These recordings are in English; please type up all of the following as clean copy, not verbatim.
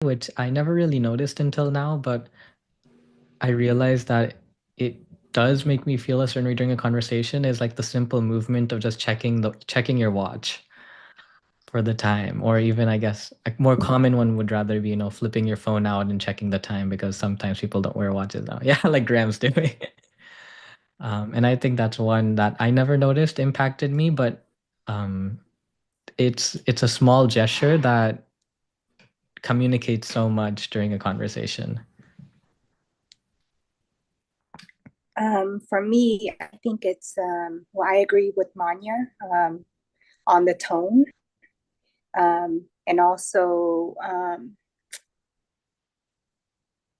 which I never really noticed until now, but I realized that it does make me feel a certain way during a conversation is like the simple movement of just checking your watch for the time, or even I guess a more common one would rather be, flipping your phone out and checking the time because sometimes people don't wear watches now. Yeah, like Graham's doing. And I think that's one that I never noticed impacted me, but um, it's a small gesture that communicates so much during a conversation. For me, I think it's, well, I agree with Manya on the tone, and also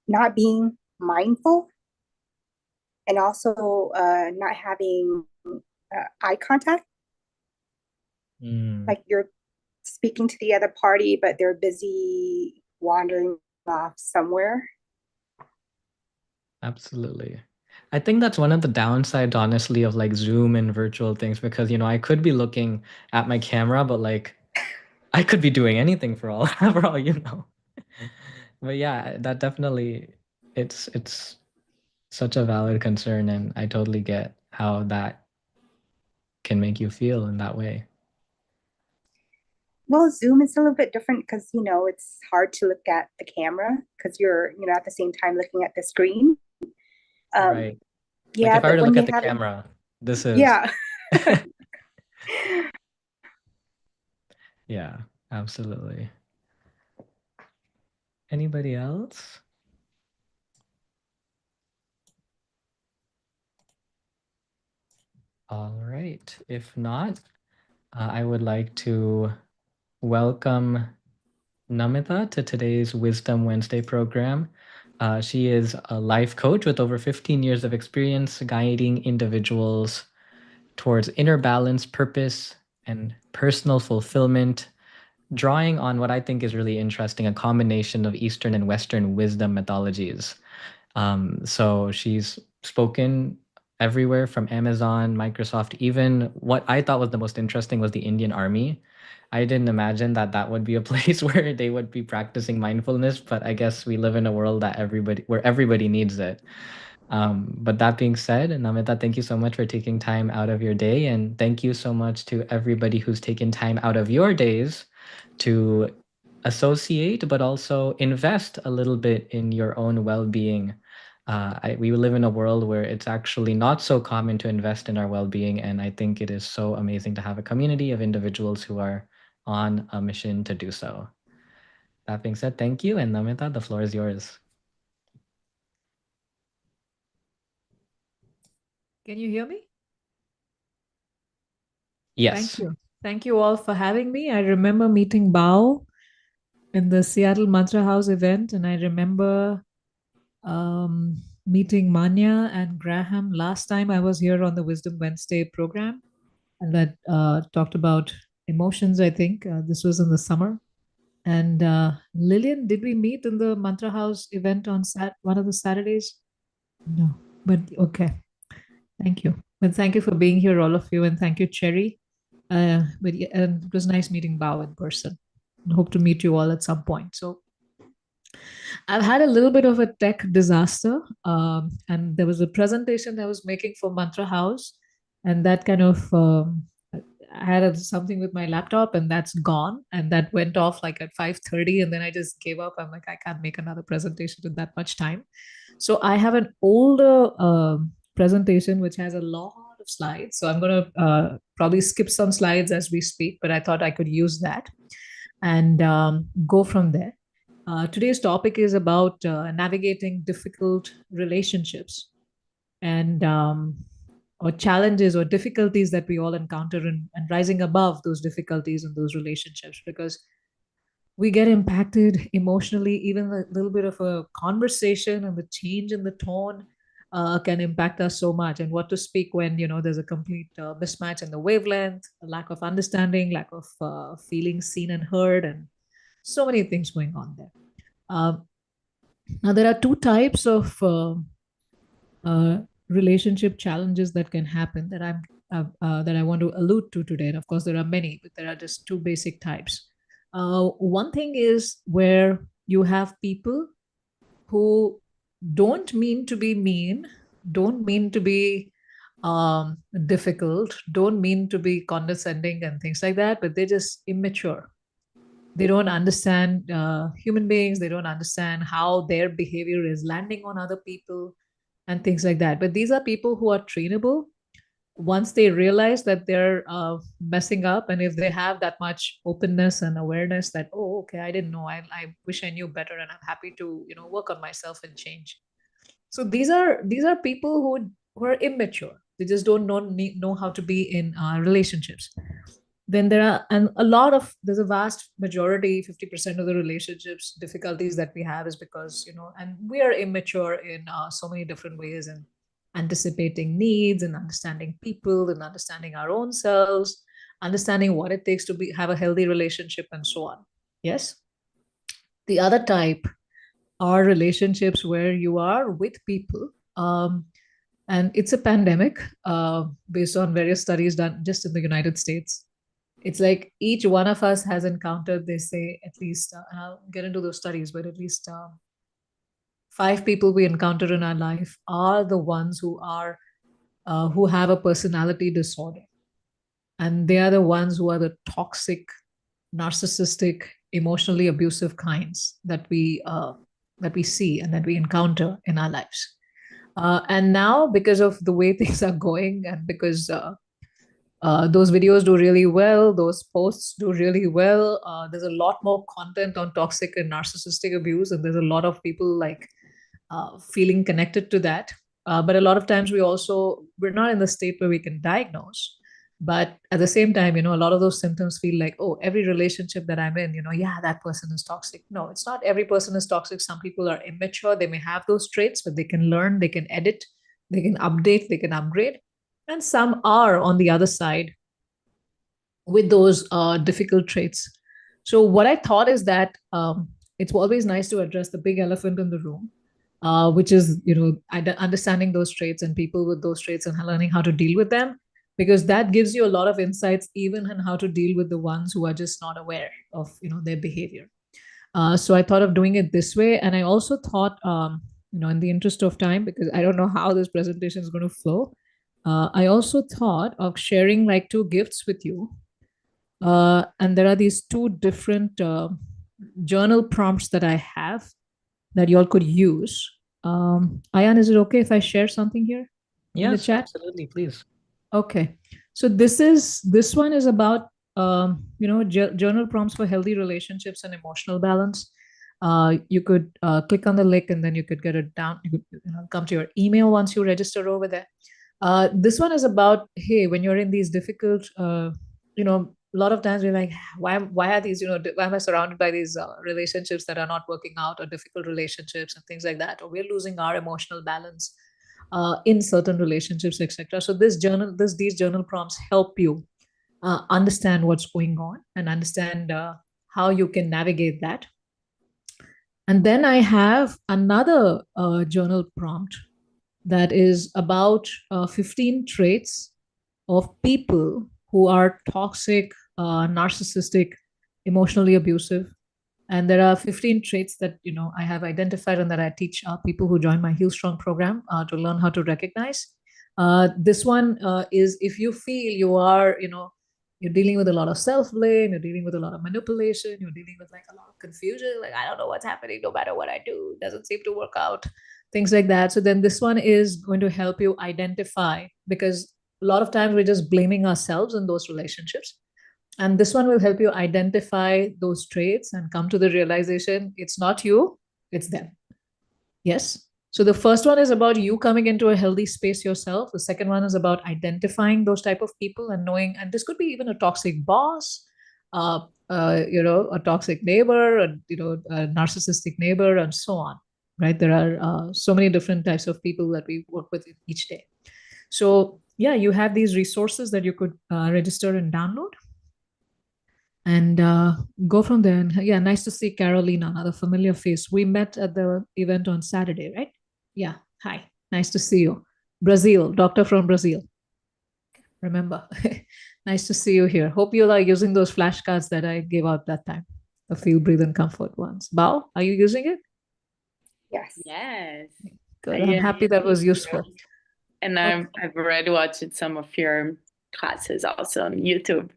not being mindful, and also not having eye contact. Mm, Like you're speaking to the other party, but they're busy wandering off somewhere. absolutely. I think that's one of the downsides, honestly, of like Zoom and virtual things because, I could be looking at my camera, but like I could be doing anything for all for all you know. But yeah, that definitely it's such a valid concern, and I totally get how that can make you feel in that way. Well, Zoom is a little bit different because, it's hard to look at the camera because you're, at the same time looking at the screen. Um, Right. Like yeah, if I were but to when look at you the have it, camera, this is yeah. yeah, absolutely. Anybody else? All right. If not, I would like to welcome Namita to today's Wisdom Wednesday program. She is a life coach with over 15 years of experience guiding individuals towards inner balance, purpose, and personal fulfillment, drawing on what I think is really interesting, a combination of Eastern and Western wisdom methodologies. So she's spoken everywhere from Amazon, Microsoft, even what I thought was the most interesting was the Indian Army. I didn't imagine that that would be a place where they would be practicing mindfulness, but I guess we live in a world where everybody needs it. But that being said, Namita, thank you so much for taking time out of your day. And thank you so much to everybody who's taken time out of your days to associate, but also invest a little bit in your own well being. We live in a world where it's actually not so common to invest in our well being. And I think it is so amazing to have a community of individuals who are on a mission to do so. That being said, thank you. And Namita, the floor is yours. Can you hear me? Thank Yes. you. Thank you all for having me. I remember meeting Bao in the Seattle Mantra House event, and I remember meeting Manya and Graham last time I was here on the Wisdom Wednesday program, and that talked about emotions. I think this was in the summer. And Lillian, did we meet in the Mantra House event on one of the Saturdays? No, but okay. Thank you. But thank you for being here, all of you, and thank you, Cherry. But yeah, and it was nice meeting Bao in person. And hope to meet you all at some point. So I've had a little bit of a tech disaster, and there was a presentation I was making for Mantra House, and that kind of I had something with my laptop, and that's gone, and that went off like at 5:30, and then I just gave up. I'm like, I can't make another presentation in that much time. So I have an older presentation which has a lot of slides. So I'm going to probably skip some slides as we speak, but I thought I could use that and go from there. Today's topic is about navigating difficult relationships and or challenges or difficulties that we all encounter and rising above those difficulties in those relationships because we get impacted emotionally. Even a little bit of a conversation and the change in the tone can impact us so much, and what to speak when there's a complete mismatch in the wavelength, a lack of understanding, lack of feeling seen and heard, and so many things going on there. um, Now there are two types of uh, relationship challenges that can happen that I want to allude to today. And of course, there are many, but there are just two basic types. One thing is where you have people who don't mean to be mean, don't mean to be difficult, don't mean to be condescending and things like that, but they're just immature. They don't understand human beings. They don't understand how their behavior is landing on other people and things like that. But these are people who are trainable once they realize that they're messing up, and if they have that much openness and awareness that, oh, okay, I didn't know, I wish I knew better, and I'm happy to work on myself and change. So these are people who are immature. They just don't know how to be in relationships. Then there are, and there's a vast majority, 50% of the relationships difficulties that we have is because and we are immature in so many different ways, and anticipating needs and understanding people and understanding our own selves, understanding what it takes to have a healthy relationship and so on. Yes. The other type are relationships where you are with people, and it's a pandemic based on various studies done just in the United States. It's like each one of us has encountered, they say, at least, and I'll get into those studies, but at least 5 people we encounter in our life are the ones who have a personality disorder, and they are the ones who are the toxic, narcissistic, emotionally abusive kinds that we see and that we encounter in our lives. And now, because of the way things are going, and because those videos do really well, those posts do really well, there's a lot more content on toxic and narcissistic abuse, and there's a lot of people like feeling connected to that. But a lot of times we're not in the state where we can diagnose. But at the same time, a lot of those symptoms feel like, oh, every relationship that I'm in, yeah, that person is toxic. No, it's not every person is toxic. Some people are immature. They may have those traits, but they can learn, they can edit, they can update, they can upgrade. And some are on the other side with those difficult traits. So what I thought is that it's always nice to address the big elephant in the room, which is understanding those traits and people with those traits and learning how to deal with them, because that gives you a lot of insights even on how to deal with the ones who are just not aware of their behavior. So I thought of doing it this way, and I also thought, in the interest of time, because I don't know how this presentation is going to flow, I also thought of sharing like 2 gifts with you. And there are these 2 different journal prompts that I have that you all could use. Ayan, is it okay if I share something here in the Yes, chat? absolutely, please. Okay. So this one is about journal prompts for healthy relationships and emotional balance. You could click on the link, and then you could get it down. You could come to your email once you register over there. This one is about, hey, when you're in these difficult, a lot of times we're like, why are these, why am I surrounded by these relationships that are not working out, or difficult relationships and things like that, or we're losing our emotional balance in certain relationships, etc. So these journal prompts help you understand what's going on and understand how you can navigate that. And then I have another journal prompt that is about 15 traits of people who are toxic, narcissistic, emotionally abusive. And there are 15 traits that I have identified and that I teach people who join my Heal Strong program to learn how to recognize. This one is, if you feel you are, you're dealing with a lot of self-blame, you're dealing with a lot of manipulation, you're dealing with like a lot of confusion, like I don't know what's happening, no matter what I do, it doesn't seem to work out, things like that. So then this one is going to help you identify, because a lot of times we're just blaming ourselves in those relationships. And this one will help you identify those traits and come to the realization it's not you, it's them. Yes. So the first one is about you coming into a healthy space yourself. The second one is about identifying those type of people and knowing, and this could be even a toxic boss, a toxic neighbor, a narcissistic neighbor, and so on. Right? There are so many different types of people that we work with each day. So yeah, you have these resources that you could register and download, and go from there. And yeah, nice to see Carolina, another familiar face. We met at the event on Saturday, right? Yeah. Hi. Nice to see you. Brazil, doctor from Brazil. Remember. Nice to see you here. Hope you are using those flashcards that I gave out that time. the feel, breathe, and comfort ones. Bao, are you using it? Yes. Yes. Good. I'm happy that was useful. And Okay. I've already watched some of your classes also on YouTube.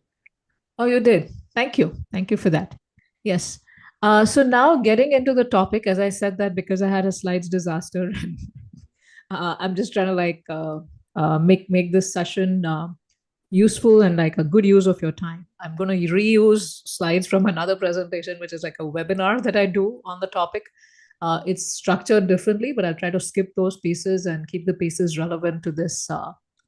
Oh, you did. Thank you. Thank you for that. Yes. So now getting into the topic, as I said that because I had a slides disaster, I'm just trying to make this session useful and like a good use of your time. I'm going to reuse slides from another presentation, which is like a webinar that I do on the topic. It's structured differently, but I'll try to skip those pieces and keep the pieces relevant to this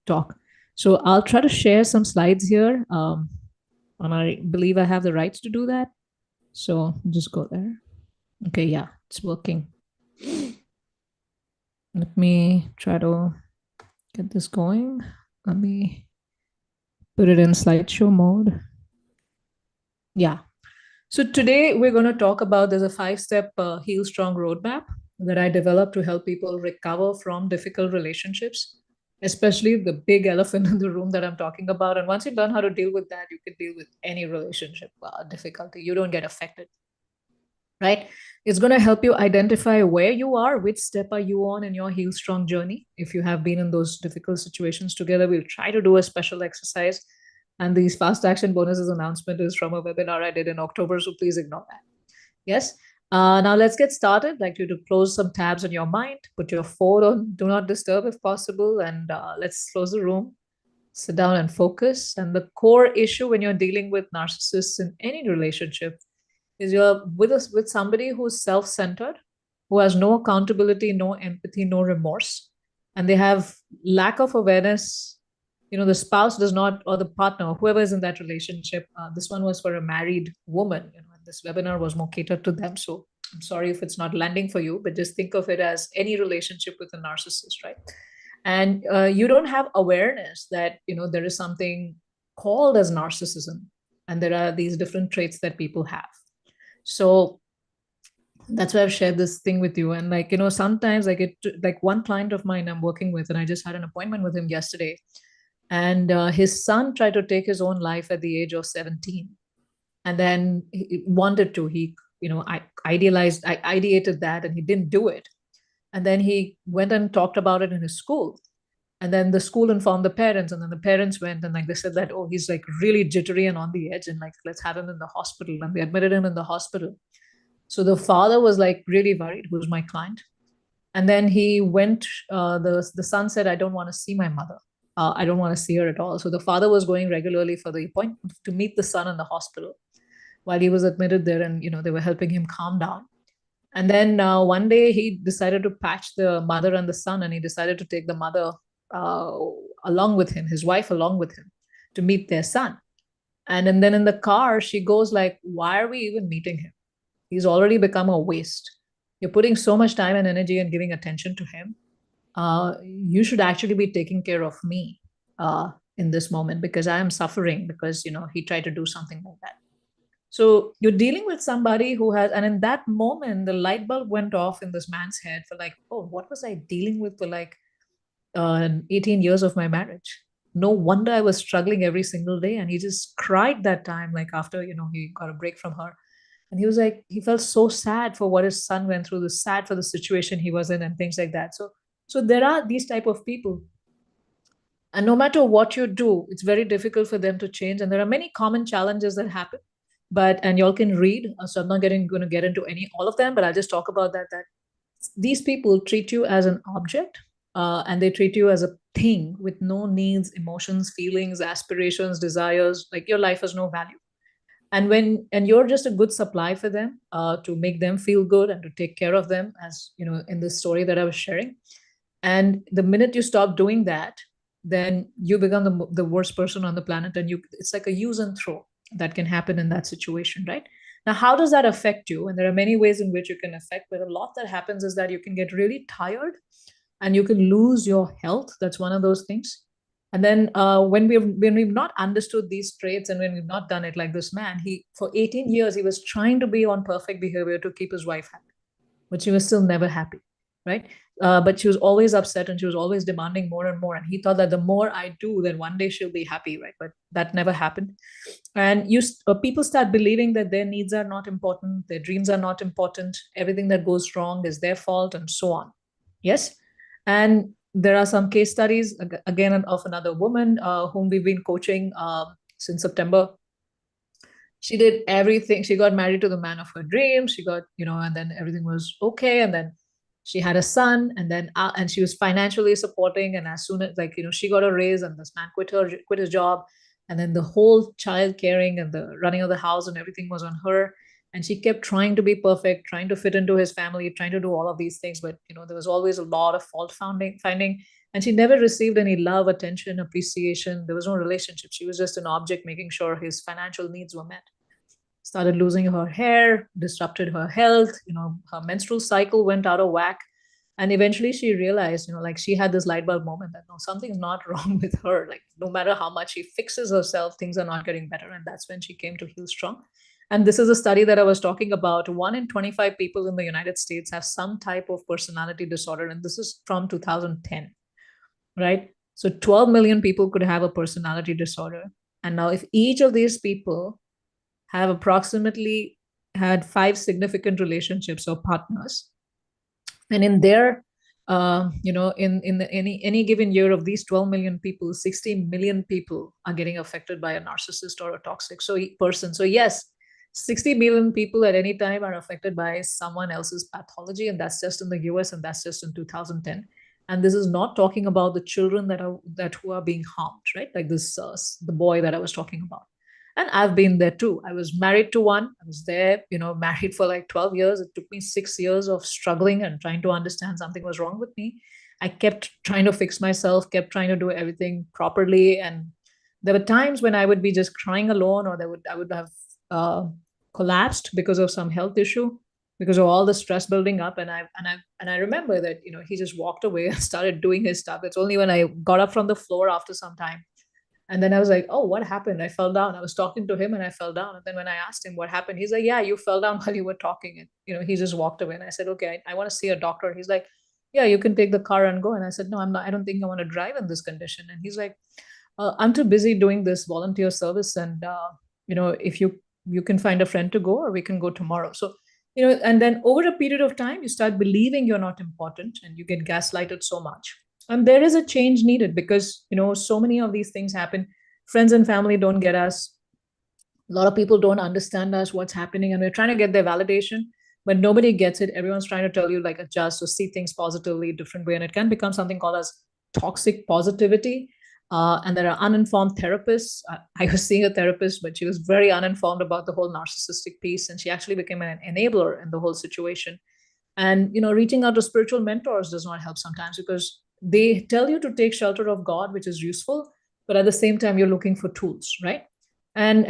talk. So I'll try to share some slides here. And I believe I have the rights to do that. So just go there. Okay, yeah, it's working. Let me try to get this going. Let me put it in slideshow mode. Yeah. So today we're going to talk about there's a 5-step Heal Strong roadmap that I developed to help people recover from difficult relationships, especially the big elephant in the room that I'm talking about. And once you learn how to deal with that, you can deal with any relationship difficulty. You don't get affected, right? It's going to help you identify where you are, which step are you on in your Heal Strong journey. If you have been in those difficult situations together, we'll try to do a special exercise. And these fast action bonuses announcement is from a webinar I did in October, so please ignore that. Yes. Now let's get started. I'd like you to close some tabs on your mind, put your phone on do not disturb if possible, and let's close the room, sit down and focus. And the core issue when you're dealing with narcissists in any relationship is you're with somebody who's self-centered, who has no accountability, no empathy, no remorse, and they have lack of awareness. The spouse does not, or the partner, whoever is in that relationship. This one was for a married woman. This webinar was more catered to them. So I'm sorry if it's not landing for you, but just think of it as any relationship with a narcissist, right? And you don't have awareness that there is something called as narcissism, and there are these different traits that people have. So that's why I've shared this thing with you. And sometimes I get like one client of mine I'm working with, and I just had an appointment with him yesterday. And his son tried to take his own life at the age of 17. And then he wanted to, I ideated that, and he didn't do it. And then he went and talked about it in his school. And then the school informed the parents, and then the parents went and they said that, oh, he's like really jittery and on the edge, and let's have him in the hospital. And they admitted him in the hospital. So the father was like really worried, who's my client. And then he went, the son said, I don't want to see my mother. I don't want to see her at all. So the father was going regularly for the appointment to meet the son in the hospital while he was admitted there, and they were helping him calm down. And then one day he decided to patch the mother and the son, and he decided to take the mother along with him, his wife along with him, to meet their son. And then in the car, she goes like, why are we even meeting him? He's already become a waste. You're putting so much time and energy and giving attention to him. You should actually be taking care of me in this moment, because I am suffering because, he tried to do something like that. So you're dealing with somebody who has, and in that moment, the light bulb went off in this man's head for like, oh, what was I dealing with for like 18 years of my marriage? No wonder I was struggling every single day. And he just cried that time, like after, he got a break from her. And he was like, he felt so sad for what his son went through, the sad for the situation he was in and things like that. So there are these type of people. And no matter what you do, it's very difficult for them to change. And there are many common challenges that happen. And y'all can read. So I'm not going to get into all of them, but I'll just talk about that these people treat you as an object, and they treat you as a thing with no needs, emotions, feelings, aspirations, desires. Like your life has no value. And you're just a good supply for them, to make them feel good and to take care of them, as in the story that I was sharing. And the minute you stop doing that, then you become the worst person on the planet. And it's like a use and throw that can happen in that situation, right? Now, how does that affect you? And there are many ways in which you can affect, but a lot that happens is that you can get really tired and you can lose your health. That's one of those things. And then when we've not understood these traits, and when we've not done it like this man, for 18 years, he was trying to be on perfect behavior to keep his wife happy, but she was still never happy. right? But she was always upset and she was always demanding more and more. And he thought that the more I do, then one day she'll be happy, right? But that never happened. And people start believing that their needs are not important, their dreams are not important, everything that goes wrong is their fault, and so on. Yes. And there are some case studies, again, of another woman whom we've been coaching since September. She did everything. She got married to the man of her dreams. She got, and then everything was okay. And then she had a son, and then and she was financially supporting. And as soon as, she got a raise, and this man quit his job, and then the whole child caring and the running of the house and everything was on her. And she kept trying to be perfect, trying to fit into his family, trying to do all of these things. But there was always a lot of fault finding, and she never received any love, attention, appreciation. There was no relationship. She was just an object making sure his financial needs were met. Started losing her hair, disrupted her health, her menstrual cycle went out of whack. And eventually she realized, she had this light bulb moment that no, something's not wrong with her. Like, no matter how much she fixes herself, things are not getting better. And that's when she came to Heal Strong. And this is a study that I was talking about. 1 in 25 people in the United States have some type of personality disorder. And this is from 2010, right? So 12 million people could have a personality disorder. And now if each of these people have approximately had 5 significant relationships or partners, and in their any given year of these 12 million people, 60 million people are getting affected by a narcissist or a toxic person. So yes, 60 million people at any time are affected by someone else's pathology, and that's just in the US, and that's just in 2010. And this is not talking about the children who are being harmed, right? Like this the boy that I was talking about. And I've been there too. I was married to one. I was there, married for like 12 years. It took me 6 years of struggling and trying to understand something was wrong with me. I kept trying to fix myself, kept trying to do everything properly. And there were times when I would be just crying alone, or I would have collapsed because of some health issue, because of all the stress building up. And I remember that, he just walked away and started doing his stuff. It's only when I got up from the floor after some time, and then I was like, oh, what happened? I fell down. I was talking to him and I fell down. And then when I asked him what happened, he's like, yeah, you fell down while you were talking. And, he just walked away. And I said, okay, I want to see a doctor. He's like, yeah, you can take the car and go. And I said, no, I'm not. I don't think I want to drive in this condition. And he's like, I'm too busy doing this volunteer service. And, if you can find a friend to go, or we can go tomorrow. So, and then over a period of time, you start believing you're not important, and you get gaslighted so much. And there is a change needed, because so many of these things happen. Friends and family don't get us. A lot of people don't understand us, what's happening, and we're trying to get their validation, but nobody gets it. Everyone's trying to tell you, like, adjust or see things positively, different way. And it can become something called as toxic positivity. And there are uninformed therapists. I was seeing a therapist, but she was very uninformed about the whole narcissistic piece, and she actually became an enabler in the whole situation. And reaching out to spiritual mentors does not help sometimes, because they tell you to take shelter of God, which is useful, but at the same time you're looking for tools, right? And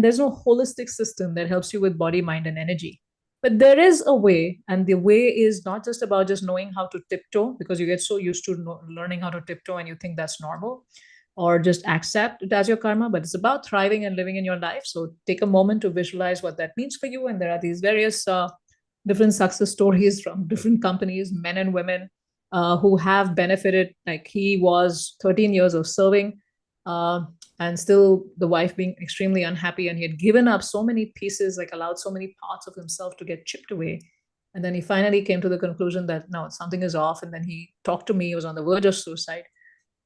there's no holistic system that helps you with body, mind, and energy. But there is a way, and the way is not just about just knowing how to tiptoe, because you get so used to learning how to tiptoe and you think that's normal, or just accept it as your karma. But it's about thriving and living in your life. So take a moment to visualize what that means for you. And there are these various different success stories from different companies, men and women, who have benefited. Like, he was 13 years of serving, and still the wife being extremely unhappy, and he had given up so many pieces, like allowed so many parts of himself to get chipped away. And then he finally came to the conclusion that no, something is off. And then he talked to me. He was on the verge of suicide,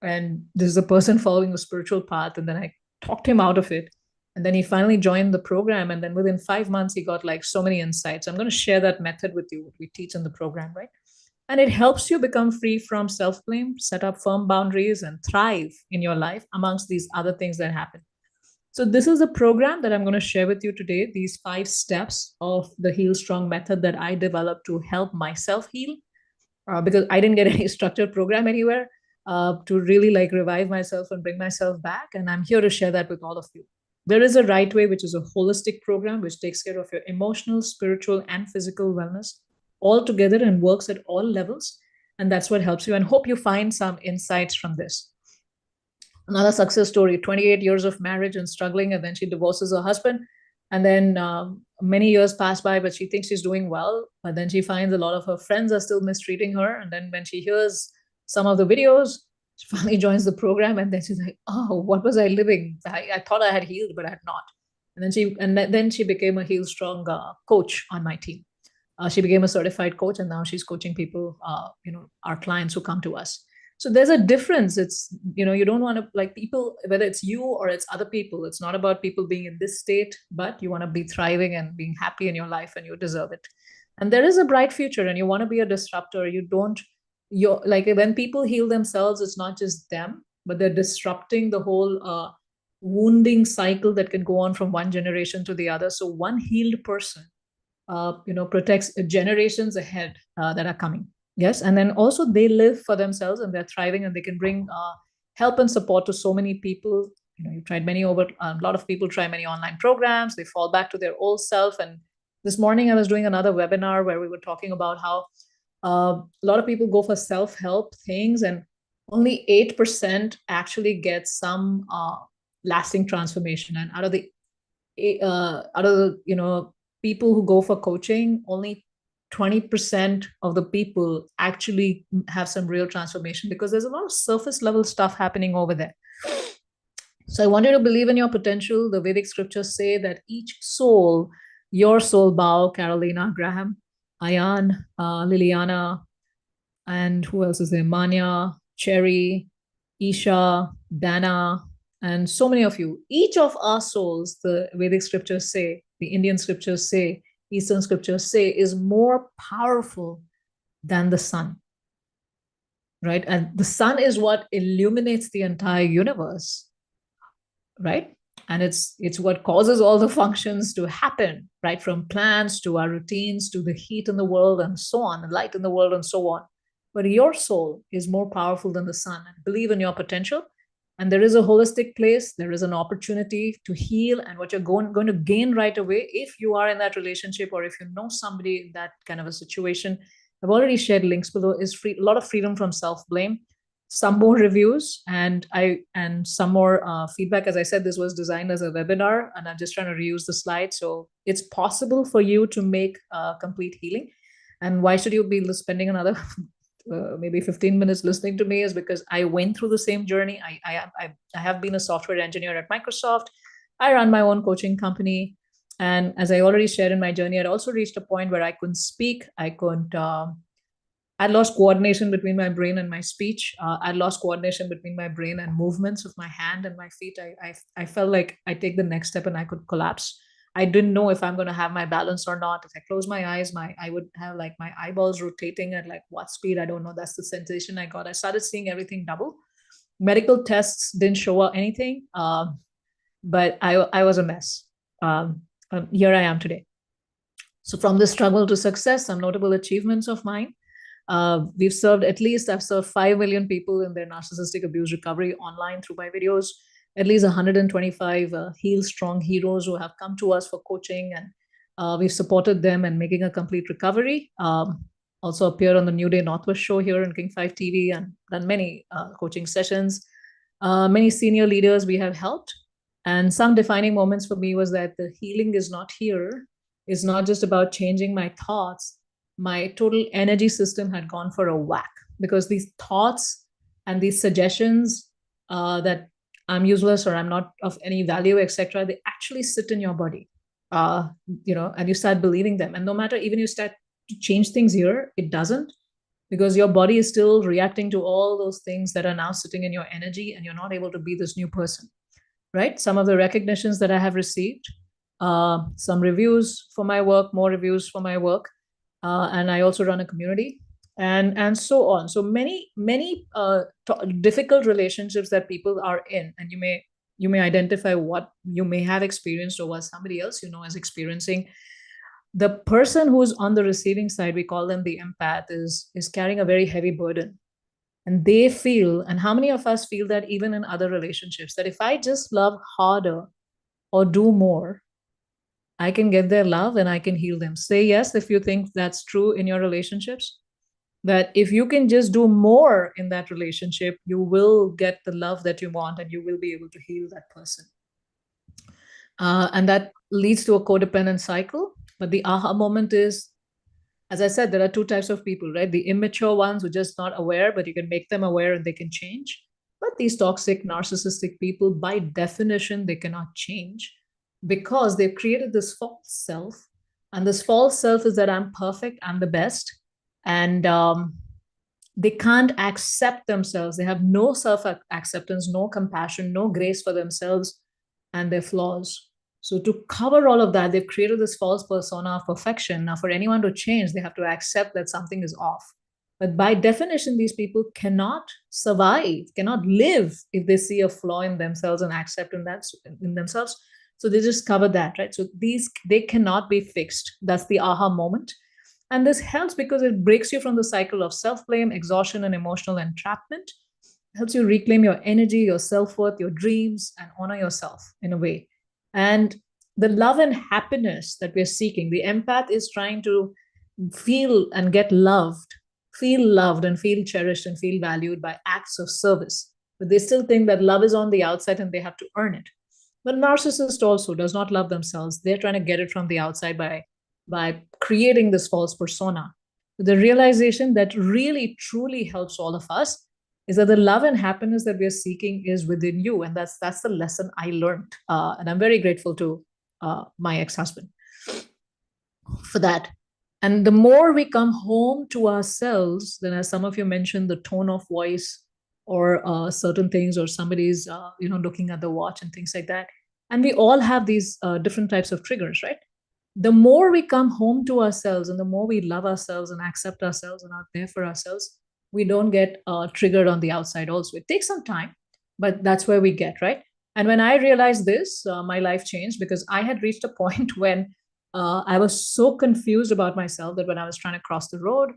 and this is a person following a spiritual path. And then I talked him out of it. And then he finally joined the program. And then within 5 months, he got like so many insights. I'm going to share that method with you, what we teach in the program, right? And it helps you become free from self-blame, set up firm boundaries, and thrive in your life amongst these other things that happen. So this is a program that I'm going to share with you today, these 5 steps of the Heal Strong method that I developed to help myself heal, because I didn't get any structured program anywhere to really like revive myself and bring myself back. And I'm here to share that with all of you. There is a right way, which is a holistic program, which takes care of your emotional, spiritual, and physical wellness all together and works at all levels. And that's what helps you. And hope you find some insights from this. Another success story, 28 years of marriage and struggling, and then she divorces her husband. And then many years pass by, but she thinks she's doing well. But then she finds a lot of her friends are still mistreating her. And then when she hears some of the videos, she finally joins the program. And then she's like, oh, what was I living? I thought I had healed, but I had not. Then she became a Heal Strong coach on my team. She became a certified coach, and now she's coaching people, our clients who come to us. So there's a difference. It's, you don't want to, like, people, whether it's you or it's other people, it's not about people being in this state, but you want to be thriving and being happy in your life, and you deserve it. And there is a bright future, and you want to be a disruptor. You're like, when people heal themselves, it's not just them, but they're disrupting the whole wounding cycle that can go on from one generation to the other. So one healed person protects generations ahead that are coming. Yes. And then also they live for themselves, and they're thriving, and they can bring help and support to so many people. A lot of people try many online programs. They fall back to their old self. And this morning I was doing another webinar where we were talking about how a lot of people go for self-help things, and only 8% actually get some lasting transformation. And out of the people who go for coaching, only 20% of the people actually have some real transformation, because there's a lot of surface level stuff happening over there. So I want you to believe in your potential. The Vedic scriptures say that each soul, your soul, Bao, Carolina, Graham, Ayan, Liliana, and who else is there? Manya, Cherry, Isha, Dana, and so many of you. Each of our souls, the Vedic scriptures say, the Indian scriptures say, Eastern scriptures say, is more powerful than the sun, right? And the sun is what illuminates the entire universe, right? And it's what causes all the functions to happen, right? From plants to our routines to the heat in the world and so on, the light in the world and so on. But your soul is more powerful than the sun. And believe in your potential. And there is a holistic place. There is an opportunity to heal. And what you're going to gain right away, if you are in that relationship, or if you know somebody in that kind of a situation, I've already shared links below, is a lot of freedom from self-blame, some more reviews, and some more feedback. As I said, this was designed as a webinar, and I'm just trying to reuse the slide. So it's possible for you to make complete healing. And why should you be spending another maybe 15 minutes listening to me? Is because I went through the same journey. I have been a software engineer at Microsoft. I run my own coaching company. And as I already shared in my journey, I'd also reached a point where I couldn't speak. I'd lost coordination between my brain and my speech. I'd lost coordination between my brain and movements of my hand and my feet. I felt like I take the next step and I could collapse. I didn't know if I'm going to have my balance or not. If I close my eyes, I would have like my eyeballs rotating at like what speed? I don't know. That's the sensation I got. I started seeing everything double. Medical tests didn't show up anything, but I was a mess. Here I am today. So from this struggle to success, some notable achievements of mine. I've served 5 million people in their narcissistic abuse recovery online through my videos. At least 125 Heal Strong heroes who have come to us for coaching, and we've supported them in making a complete recovery. Also appeared on the New Day Northwest show here in King 5 TV, and done many coaching sessions. Many senior leaders we have helped. And some defining moments for me was that the healing is not here. It's not just about changing my thoughts. My total energy system had gone for a whack, because these thoughts and these suggestions that I'm useless or I'm not of any value, etc., they actually sit in your body, and you start believing them. And no matter, even you start to change things here, it doesn't, because your body is still reacting to all those things that are now sitting in your energy, and you're not able to be this new person, right? Some of the recognitions that I have received, some reviews for my work, more reviews for my work, and I also run a community, and so on. So many difficult relationships that people are in, and you may identify what you may have experienced or what somebody else is experiencing. The person who's on the receiving side, we call them the empath, is carrying a very heavy burden, and they feel, and how many of us feel that even in other relationships, that if I just love harder or do more, I can get their love and I can heal them. Say yes if you think that's true in your relationships, that if you can just do more in that relationship, you will get the love that you want, and you will be able to heal that person. And that leads to a codependent cycle. But the aha moment is, as I said, there are two types of people, right? The immature ones who are just not aware, but you can make them aware and they can change. But these toxic, narcissistic people, by definition, they cannot change because they've created this false self. And this false self is that I'm perfect, I'm the best. And they can't accept themselves. They have no self acceptance, no compassion, no grace for themselves and their flaws. So, to cover all of that, they've created this false persona of perfection. Now, for anyone to change, they have to accept that something is off. But by definition, these people cannot survive, cannot live if they see a flaw in themselves and accept in themselves. So they just cover that, right? So they cannot be fixed. That's the aha moment. And this helps because it breaks you from the cycle of self-blame, exhaustion, and emotional entrapment. It helps you reclaim your energy, your self-worth, your dreams, and honor yourself in a way. And the love and happiness that we're seeking, the empath is trying to feel and get loved, feel loved and feel cherished and feel valued by acts of service. But they still think that love is on the outside and they have to earn it. But narcissist also does not love themselves. They're trying to get it from the outside by creating this false persona. The realization that really truly helps all of us is that the love and happiness that we're seeking is within you. And that's the lesson I learned. And I'm very grateful to my ex-husband for that. And the more we come home to ourselves, then as some of you mentioned, the tone of voice or certain things, or somebody's looking at the watch and things like that. And we all have these different types of triggers, right? The more we come home to ourselves and the more we love ourselves and accept ourselves and are there for ourselves, we don't get triggered on the outside also. It takes some time, but that's where we get, right? And when I realized this, my life changed because I had reached a point when I was so confused about myself that when I was trying to cross the road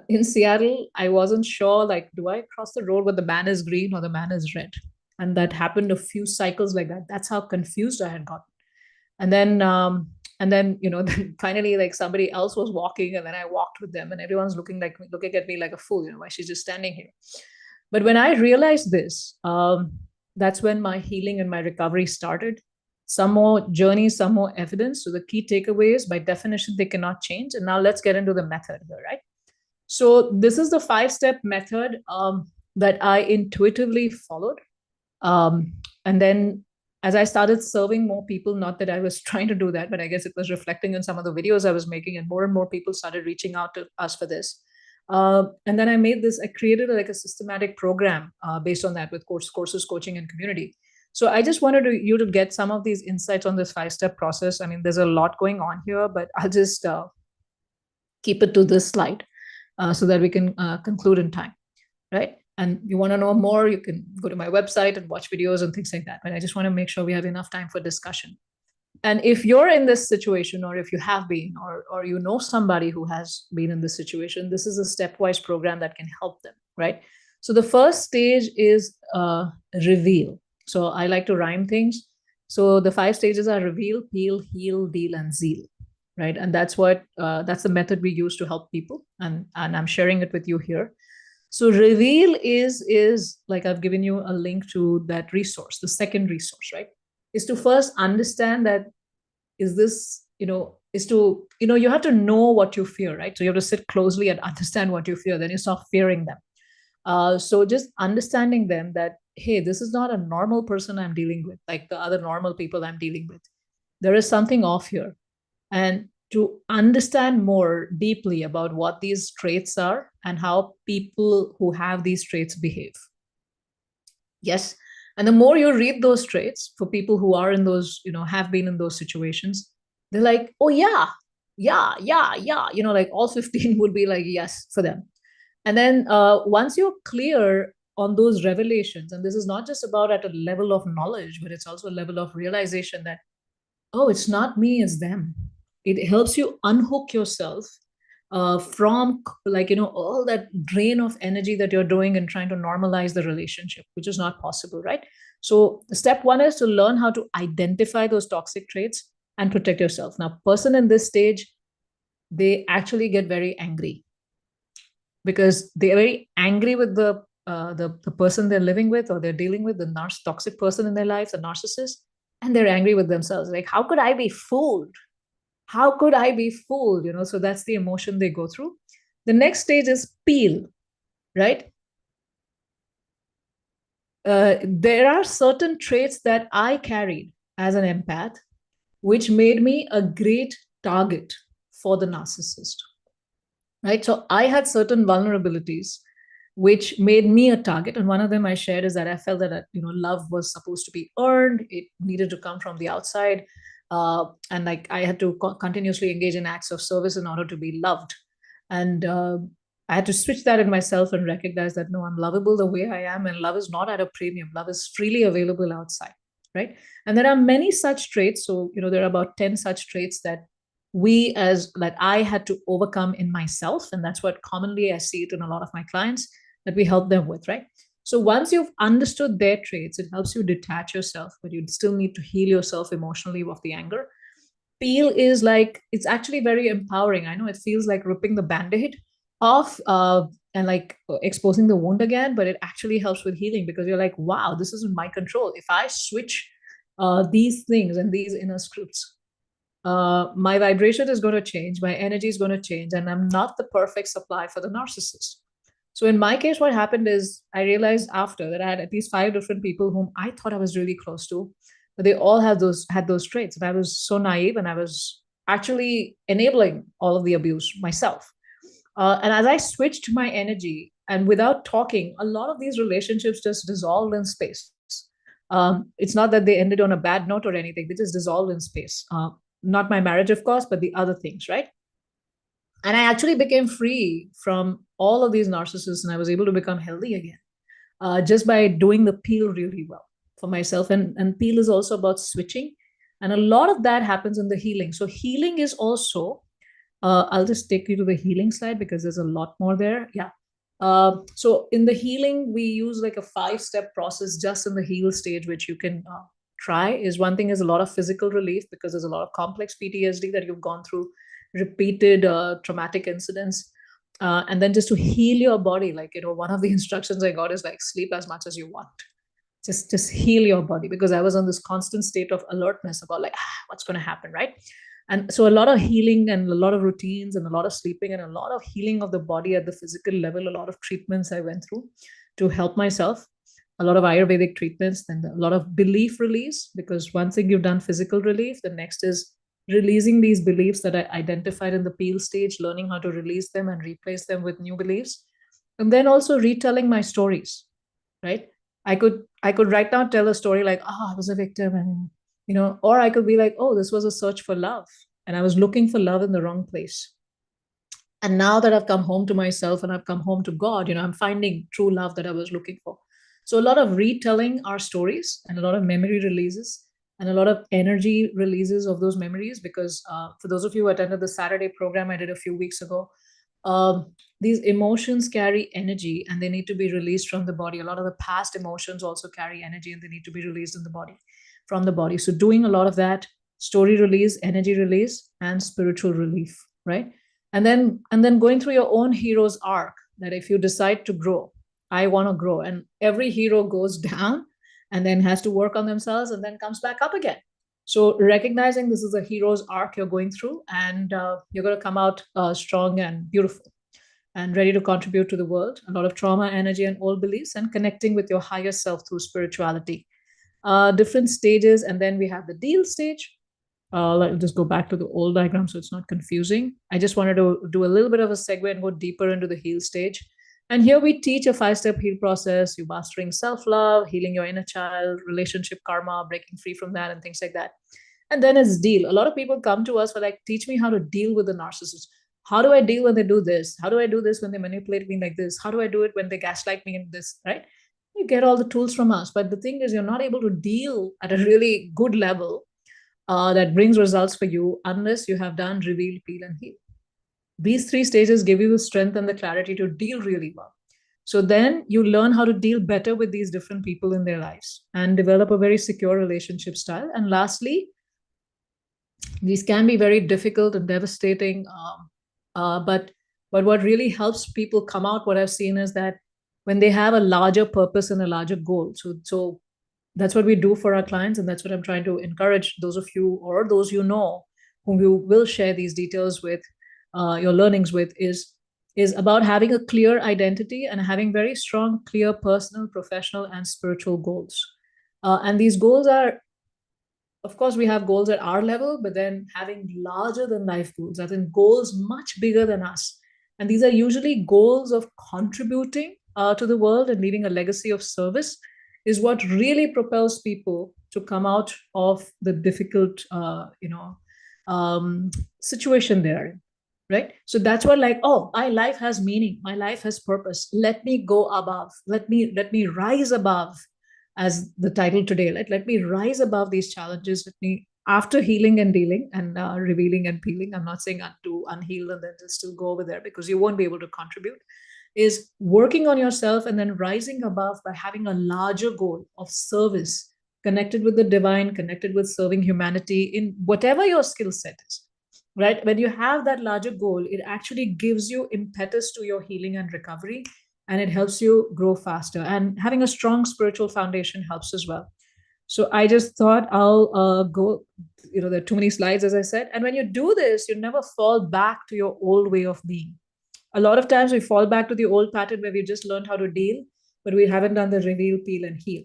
in Seattle, I wasn't sure, like, do I cross the road where the man is green or the man is red? And that happened a few cycles like that. That's how confused I had gotten. And then, then finally, like somebody else was walking, and then I walked with them, and everyone's looking at me like a fool. Why she's just standing here? But when I realized this, that's when my healing and my recovery started. Some more journeys, some more evidence. So the key takeaway is, by definition, they cannot change. And now let's get into the method here, right? So this is the 5-step method that I intuitively followed. And then as I started serving more people, not that I was trying to do that, but I guess it was reflecting in some of the videos I was making, and more people started reaching out to us for this. And then I created like a systematic program based on that with courses, coaching, and community. So I just wanted you to get some of these insights on this 5-step process. I mean, there's a lot going on here, but I'll just keep it to this slide so that we can conclude in time, right? And you want to know more, you can go to my website and watch videos and things like that. But I just want to make sure we have enough time for discussion. And if you're in this situation, or if you have been, or you know somebody who has been in this situation, this is a stepwise program that can help them, right? So the first stage is reveal. So I like to rhyme things. So the 5 stages are reveal, peel, heal, deal, and zeal, right? And that's the method we use to help people. And I'm sharing it with you here. So reveal is like, I've given you a link to that resource. The second resource, right, is to first understand that you have to know what you fear, right? So you have to sit closely and understand what you fear. Then you start fearing them. So just understanding them that, hey, this is not a normal person I'm dealing with, like the other normal people I'm dealing with. There is something off here. And to understand more deeply about what these traits are and how people who have these traits behave. Yes. And the more you read those traits for people who are in those, have been in those situations, they're like, oh yeah, like all 15 would be like yes for them. And then once you're clear on those revelations, and this is not just about at a level of knowledge, but it's also a level of realization that, oh, it's not me, it's them. It helps you unhook yourself from all that drain of energy that you're doing and trying to normalize the relationship, which is not possible, right? So step 1 is to learn how to identify those toxic traits and protect yourself. Now, person in this stage, they actually get very angry because they're very angry with the person they're living with or they're dealing with, the toxic person in their life, the narcissist. and they're angry with themselves. Like, how could I be fooled? How could I be fooled? So that's the emotion they go through. The next stage is peel, right? There are certain traits that I carried as an empath, which made me a great target for the narcissist, right? So I had certain vulnerabilities which made me a target. And one of them I shared is that I felt that love was supposed to be earned. It needed to come from the outside, and like I had to continuously engage in acts of service in order to be loved. And I had to switch that in myself and recognize that no, I'm lovable the way I am, and love is not at a premium. Love is freely available outside, right? And there are many such traits. So there are about 10 such traits that I had to overcome in myself, and that's what commonly I see it in a lot of my clients that we help them with, right? So once you've understood their traits, it helps you detach yourself, but you still need to heal yourself emotionally of the anger. Peel is like, it's actually very empowering. I know it feels like ripping the band-aid off and like exposing the wound again, but it actually helps with healing, because you're like, wow, this isn't my control. If I switch these things and these inner scripts, my vibration is going to change, my energy is going to change, and I'm not the perfect supply for the narcissist. So in my case, what happened is I realized after that I had at least 5 different people whom I thought I was really close to, but they all had those traits. And I was so naive, and I was actually enabling all of the abuse myself. And as I switched my energy and without talking, a lot of these relationships just dissolved in space. It's not that they ended on a bad note or anything, they just dissolved in space. Not my marriage, of course, but the other things, right? And I actually became free from all of these narcissists, and I was able to become healthy again, just by doing the peel really well for myself. And peel is also about switching, and a lot of that happens in the healing. So healing is also, I'll just take you to the healing slide because there's a lot more there. Yeah. So in the healing, we use like a 5-step process just in the heal stage, which you can try. Is one thing is a lot of physical relief, because there's a lot of complex PTSD that you've gone through, repeated traumatic incidents. And then just to heal your body, like, one of the instructions I got is like, sleep as much as you want. Just heal your body, because I was on this constant state of alertness about like, what's going to happen, right? And so a lot of healing and a lot of routines and a lot of sleeping and a lot of healing of the body at the physical level, a lot of treatments I went through to help myself, a lot of Ayurvedic treatments, and a lot of belief release, because one thing you've done physical relief, the next is releasing these beliefs that I identified in the peel stage, learning how to release them and replace them with new beliefs. And then also retelling my stories, right? I could right now tell a story like, I was a victim, and or I could be like, oh, this was a search for love, and I was looking for love in the wrong place. And now that I've come home to myself and I've come home to God, I'm finding true love that I was looking for. So a lot of retelling our stories, and a lot of memory releases, and a lot of energy releases of those memories. Because for those of you who attended the Saturday program I did a few weeks ago, these emotions carry energy, and they need to be released from the body. A lot of the past emotions also carry energy, and they need to be released in the body, from the body. So doing a lot of that, story release, energy release, and spiritual relief, right? And then going through your own hero's arc, that if you decide to grow, I want to grow, and every hero goes down and then has to work on themselves and then comes back up again. So recognizing this is a hero's arc you're going through, and you're going to come out strong and beautiful and ready to contribute to the world. A lot of trauma, energy, and old beliefs, and connecting with your higher self through spirituality. Different stages, and then we have the deal stage. Let's just go back to the old diagram so it's not confusing. I just wanted to do a little bit of a segue and go deeper into the heal stage. And here we teach a 5-step heal process. You mastering self-love, healing your inner child, relationship karma, breaking free from that, and things like that. And then it's deal. A lot of people come to us for like, teach me how to deal with the narcissist. How do I deal when they do this? How do I do this when they manipulate me like this? How do I do it when they gaslight me in this, right? You get all the tools from us. But the thing is, you're not able to deal at a really good level that brings results for you unless you have done reveal, peel, and heal. These 3 stages give you the strength and the clarity to deal really well. So then you learn how to deal better with these different people in their lives and develop a very secure relationship style. And lastly, these can be very difficult and devastating, but what really helps people come out, what I've seen is that when they have a larger purpose and a larger goal. So that's what we do for our clients, and that's what I'm trying to encourage those of you or those whom you will share these details with, your learnings with, is about having a clear identity and having very strong, clear personal, professional, and spiritual goals. And these goals are, of course, we have goals at our level, but then having larger than life goals, I think goals much bigger than us. And these are usually goals of contributing to the world and leaving a legacy of service, is what really propels people to come out of the difficult, situation they're in, right? So that's what, like, oh, my life has meaning, my life has purpose. Let me go above. Let me rise above, as the title today. Let me rise above these challenges. Let me, after healing and dealing and revealing and peeling, I'm not saying to unheal and then to still go over there, because you won't be able to contribute, is working on yourself and then rising above by having a larger goal of service, connected with the divine, connected with serving humanity in whatever your skill set is, right? When you have that larger goal, it actually gives you impetus to your healing and recovery, and it helps you grow faster. And having a strong spiritual foundation helps as well. So I just thought I'll go, there are too many slides, as I said. And when you do this, you never fall back to your old way of being. A lot of times we fall back to the old pattern where we just learned how to deal, but we haven't done the reveal, peel, and heal,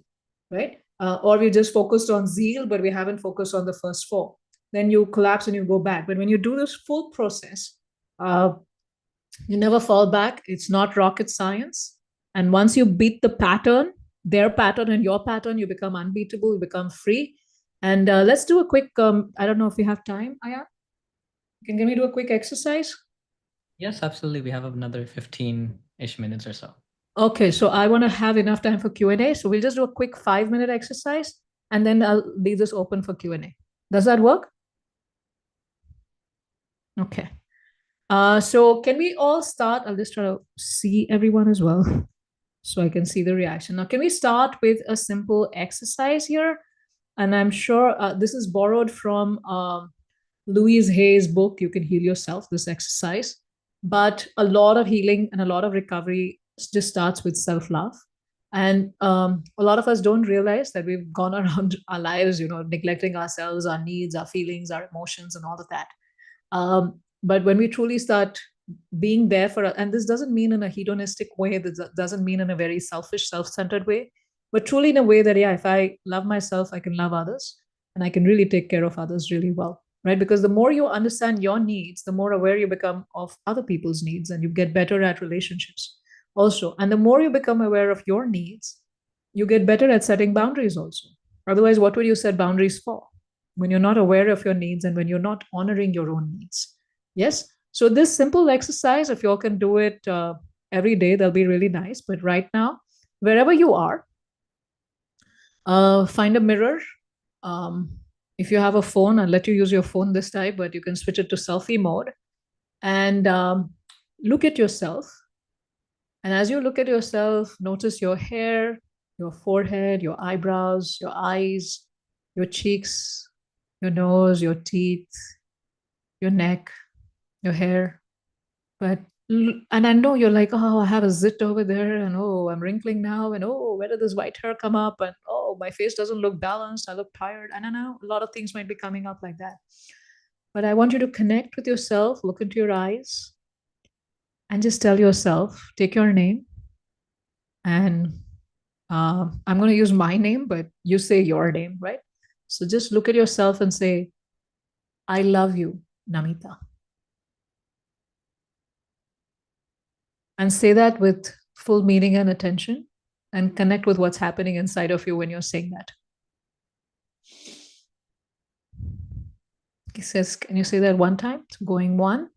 right? Or we just focused on zeal, but we haven't focused on the first four. Then you collapse and you go back. But when you do this full process, you never fall back. It's not rocket science. And once you beat the pattern, their pattern and your pattern, you become unbeatable, you become free. And let's do a quick, I don't know if we have time, Aya. Can we do a quick exercise? Yes, absolutely. We have another 15-ish minutes or so. Okay, so I want to have enough time for Q&A. So we'll just do a quick 5-minute exercise, and then I'll leave this open for Q&A. Does that work? Okay. So can we all start? I'll just try to see everyone as well, so I can see the reaction. Now, can we start with a simple exercise here? And I'm sure this is borrowed from Louise Hay's book, You Can Heal Yourself, this exercise. But a lot of healing and a lot of recovery just starts with self-love. And a lot of us don't realize that we've gone around our lives, neglecting ourselves, our needs, our feelings, our emotions, and all of that. But when we truly start being there for, and this doesn't mean in a hedonistic way, this doesn't mean in a very selfish, self-centered way, but truly in a way that, yeah, if I love myself, I can love others, and I can really take care of others really well, right? Because the more you understand your needs, the more aware you become of other people's needs, and you get better at relationships also. And the more you become aware of your needs, you get better at setting boundaries also. Otherwise, what would you set boundaries for when you're not aware of your needs and when you're not honoring your own needs? Yes. So this simple exercise, if you all can do it every day, that'll be really nice. But right now, wherever you are, find a mirror. If you have a phone, I'll let you use your phone this time, but you can switch it to selfie mode and look at yourself. And as you look at yourself, notice your hair, your forehead, your eyebrows, your eyes, your cheeks, your nose, your teeth, your neck, your hair. And I know you're like, oh, I have a zit over there, and oh, I'm wrinkling now, and oh, where did this white hair come up? And oh, my face doesn't look balanced. I look tired. And I know a lot of things might be coming up like that. But I want you to connect with yourself, look into your eyes, and just tell yourself, take your name. And I'm going to use my name, but you say your name, right? So just look at yourself and say, I love you, Namita. And say that with full meaning and attention, and connect with what's happening inside of you when you're saying that. He says, can you say that one time? Going one.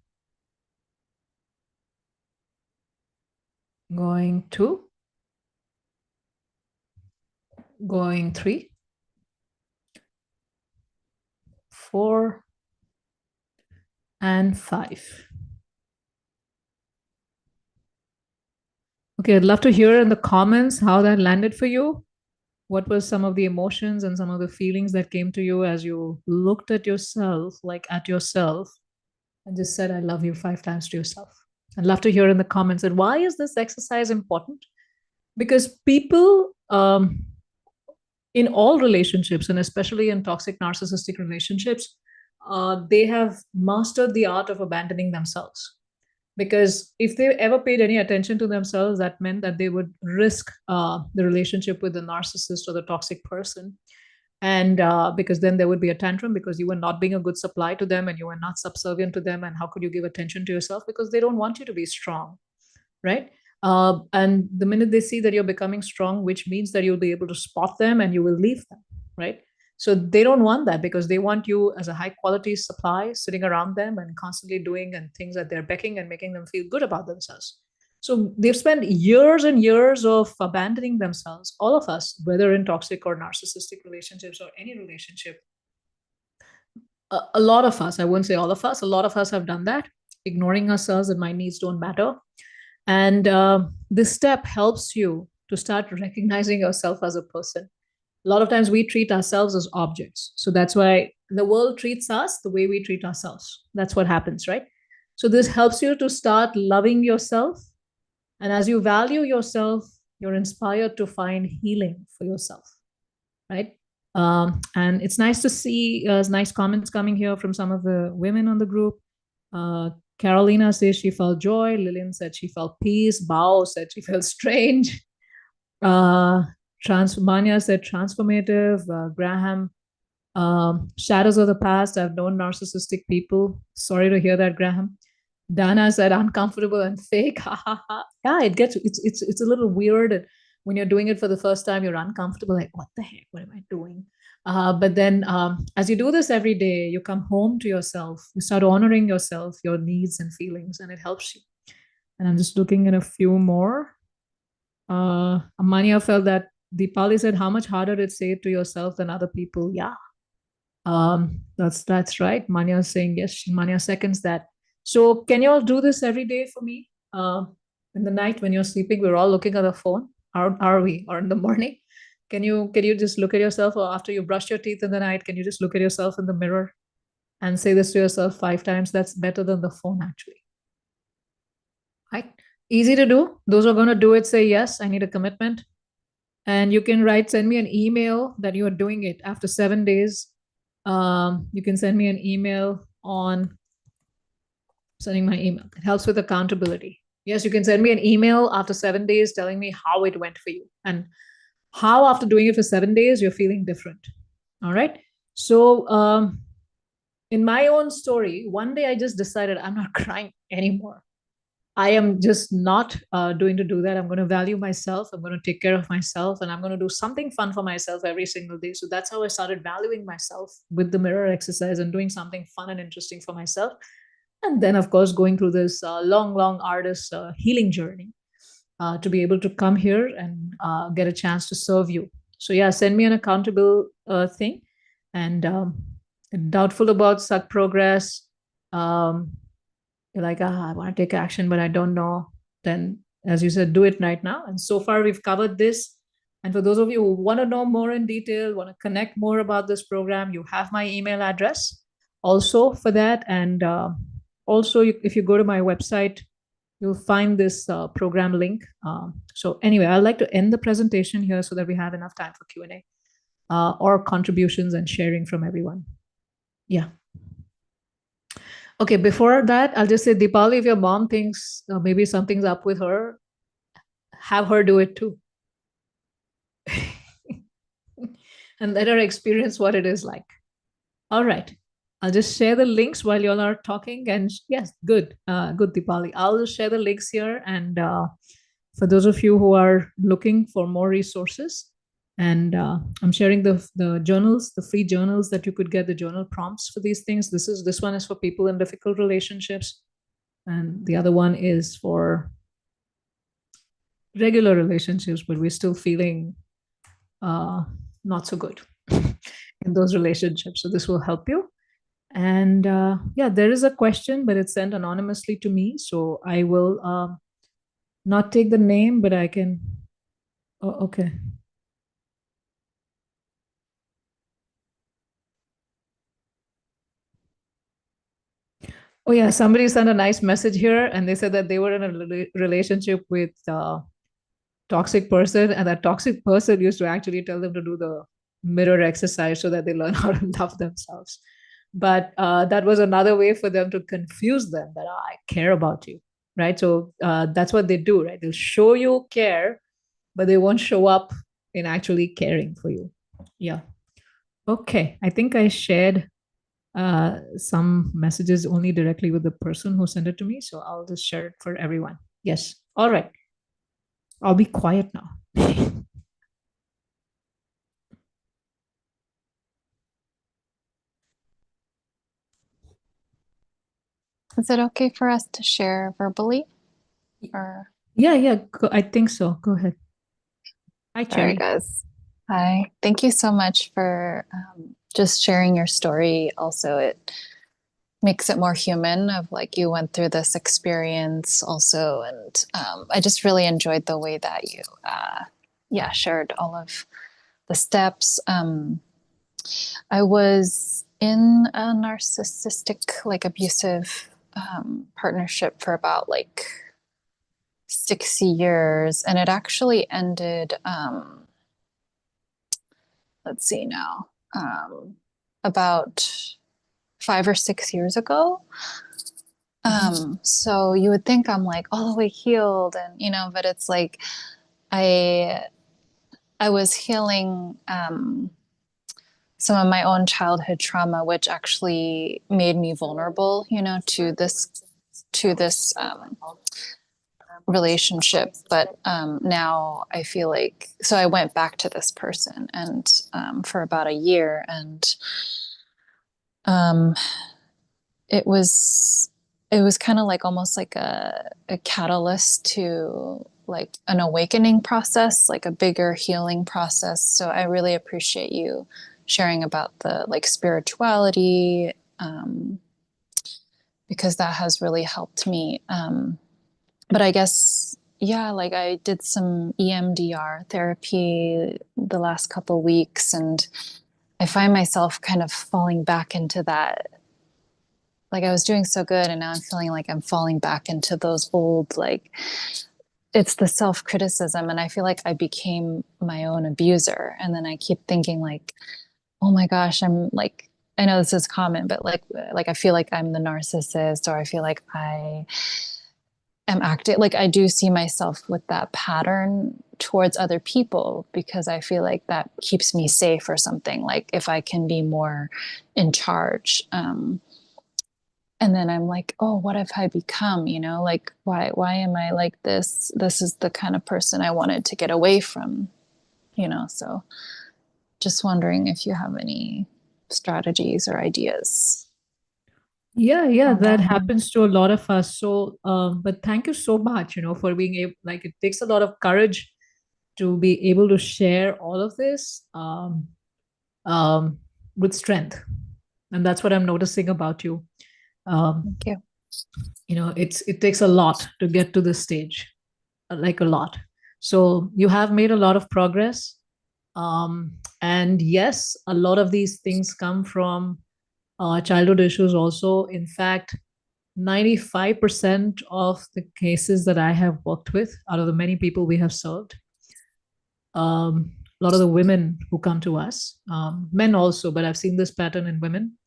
Going two. Going three. 4 and 5. Okay, I'd love to hear in the comments how that landed for you. What were some of the emotions and some of the feelings that came to you as you looked at yourself, like at yourself, and just said, I love you 5 times to yourself? I'd love to hear in the comments. And why is this exercise important? Because people, in all relationships, and especially in toxic narcissistic relationships, they have mastered the art of abandoning themselves. Because if they ever paid any attention to themselves, that meant that they would risk the relationship with the narcissist or the toxic person. And because then there would be a tantrum because you were not being a good supply to them and you were not subservient to them. And how could you give attention to yourself? Because they don't want you to be strong, right? And the minute they see that you're becoming strong, which means that you'll be able to spot them and you will leave them, right? So they don't want that because they want you as a high quality supply sitting around them and constantly doing and things that they're becking and making them feel good about themselves. So they've spent years and years of abandoning themselves, all of us, whether in toxic or narcissistic relationships or any relationship. A lot of us, I won't say all of us, a lot of us have done that, ignoring ourselves and my needs don't matter. And this step helps you to start recognizing yourself as a person. A lot of times we treat ourselves as objects. So that's why the world treats us the way we treat ourselves. That's what happens, right? So this helps you to start loving yourself. And as you value yourself, you're inspired to find healing for yourself, right? And it's nice to see nice comments coming here from some of the women on the group. Carolina says she felt joy. Lillian said she felt peace. Bao said she felt strange. Manya said transformative. Graham, shadows of the past. I've known narcissistic people. Sorry to hear that, Graham. Dana said uncomfortable and fake. Yeah, it's a little weird. When you're doing it for the first time, you're uncomfortable. Like, what the heck? What am I doing? But then as you do this every day, you come home to yourself. You start honoring yourself, your needs and feelings, and it helps you. And I'm just looking at a few more. Amanya felt that Deepali said, how much harder it say to yourself than other people? Yeah, that's right. Manya is saying yes. Manya seconds that. So can you all do this every day for me? In the night when you're sleeping, we're all looking at the phone. Are we? Or in the morning? Can you just look at yourself, or after you brush your teeth in the night, can you just look at yourself in the mirror and say this to yourself 5 times? That's better than the phone, actually. Right? Easy to do. Those who are going to do it, say yes, I need a commitment. And you can send me an email that you are doing it after 7 days. You can send me an email on sending my email. It helps with accountability. Yes, you can send me an email after 7 days telling me how it went for you and how after doing it for 7 days, you're feeling different. All right. So in my own story, one day I just decided I'm not crying anymore. I am just not doing to do that. I'm going to value myself. I'm going to take care of myself, and I'm going to do something fun for myself every single day. So that's how I started valuing myself with the mirror exercise and doing something fun and interesting for myself. And then, of course, going through this long, arduous healing journey to be able to come here and get a chance to serve you. So yeah, send me an accountable thing. And doubtful about suck progress. You're like, I want to take action, but I don't know. Then, as you said, do it right now. And so far, we've covered this. And for those of you who want to know more in detail, want to connect more about this program, you have my email address also for that. And also, if you go to my website, you'll find this program link. So anyway, I'd like to end the presentation here so that we have enough time for Q&A or contributions and sharing from everyone. Yeah. Okay, before that, I'll just say, Deepali, if your mom thinks maybe something's up with her, have her do it too. And let her experience what it is like. All right. I'll just share the links while you all are talking. And yes, good, Deepali. I'll share the links here. And for those of you who are looking for more resources, and I'm sharing the journals, the free journals that you could get, the journal prompts for these things. This one is for people in difficult relationships. And the other one is for regular relationships, but we're still feeling not so good in those relationships. So this will help you. And yeah, there is a question, but it's sent anonymously to me. So I will not take the name, but I can. Oh, okay. Oh yeah, somebody sent a nice message here, and they said that they were in a relationship with a toxic person, and that toxic person used to actually tell them to do the mirror exercise so that they learn how to love themselves. But that was another way for them to confuse them that, "Oh, I care about you," right? So that's what they do, right? They'll show you care, but they won't show up in actually caring for you. Yeah. Okay. I think I shared some messages only directly with the person who sent it to me. So I'll just share it for everyone. Yes. All right. I'll be quiet now. Is it okay for us to share verbally? Or Yeah. I think so. Go ahead. Hi, all Cherry. right, guys. Hi. Thank you so much for just sharing your story. Also, it makes it more human of like you went through this experience also, and I just really enjoyed the way that you shared all of the steps. I was in a narcissistic, like abusive partnership for about like 6 years, and it actually ended let's see now, about 5 or 6 years ago. So you would think I'm like all the way healed, and but it's like I was healing some of my own childhood trauma, which actually made me vulnerable, to this relationship. But now I feel like, so I went back to this person and for about a year, and it was kind of like almost like a catalyst to like an awakening process, like a bigger healing process. So I really appreciate you sharing about the like spirituality, because that has really helped me. But I guess, yeah, like I did some EMDR therapy the last couple weeks, and I find myself kind of falling back into that. Like I was doing so good, and now I'm feeling like I'm falling back into those old, like, it's the self-criticism, and I feel like I became my own abuser. And then I keep thinking like, oh my gosh, I'm like, I know this is common, but like I feel like I'm the narcissist, or I feel like I am acting like I do see myself with that pattern towards other people, because I feel like that keeps me safe or something, like if I can be more in charge. And then I'm like, oh, what have I become? Like, why am I like this? This is the kind of person I wanted to get away from, so just wondering if you have any strategies or ideas. Yeah, that happens to a lot of us. So, but thank you so much, for being able, like, it takes a lot of courage to be able to share all of this with strength. And that's what I'm noticing about you. Thank you. It takes a lot to get to this stage, like a lot. So you have made a lot of progress. And yes, a lot of these things come from childhood issues also. In fact, 95% of the cases that I have worked with, out of the many people we have served, a lot of the women who come to us, men also, but I've seen this pattern in women,